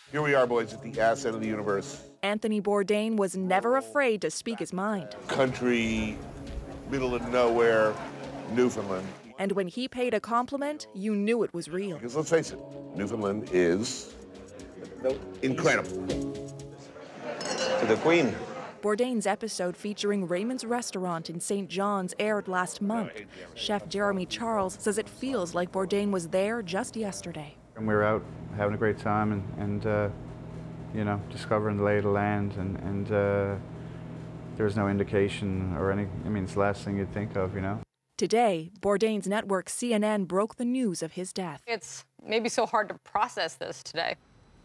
Here we are, boys, at the asset of the universe. Anthony Bourdain was never afraid to speak his mind. Country, middle of nowhere, Newfoundland. And when he paid a compliment, you knew it was real. Because let's face it, Newfoundland is incredible. To the Queen. Bourdain's episode featuring Raymond's Restaurant in St. John's aired last month. Chef Jeremy Charles says it feels like Bourdain was there just yesterday. And we were out having a great time and you know, discovering the lay of the land, and there's no indication or any, I mean, it's the last thing you'd think of, you know. Today, Bourdain's network CNN broke the news of his death. It's maybe so hard to process this today.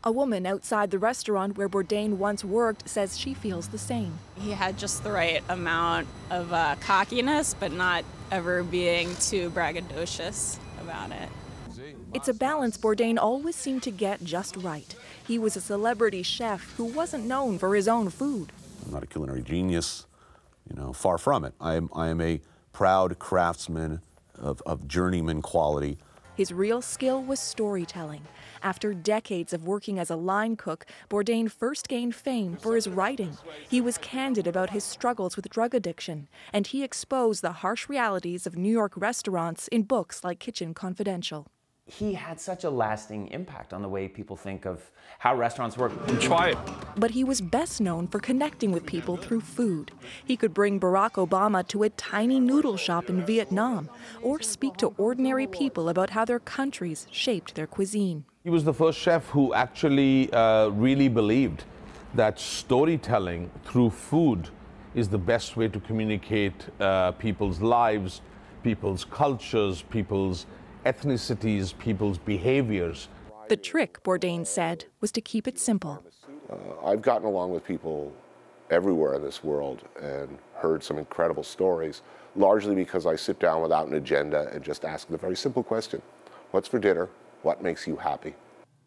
A woman outside the restaurant where Bourdain once worked says she feels the same. He had just the right amount of cockiness, but not ever being too braggadocious about it. It's a balance Bourdain always seemed to get just right. He was a celebrity chef who wasn't known for his own food. I'm not a culinary genius, you know, far from it. I am a proud craftsman of journeyman quality. His real skill was storytelling. After decades of working as a line cook, Bourdain first gained fame for his writing. He was candid about his struggles with drug addiction, and he exposed the harsh realities of New York restaurants in books like Kitchen Confidential. He had such a lasting impact on the way people think of how restaurants work. Try it. But he was best known for connecting with people through food. He could bring Barack Obama to a tiny noodle shop in Vietnam, or speak to ordinary people about how their countries shaped their cuisine. He was the first chef who actually really believed that storytelling through food is the best way to communicate people's lives, people's cultures, people's ethnicities, people's behaviors. The trick, Bourdain said, was to keep it simple. I've gotten along with people everywhere in this world and heard some incredible stories, largely because I sit down without an agenda and just ask the very simple question: what's for dinner? What makes you happy?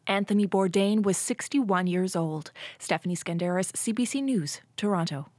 Anthony Bourdain was 61 years old. Stephanie Skandaris, CBC News, Toronto.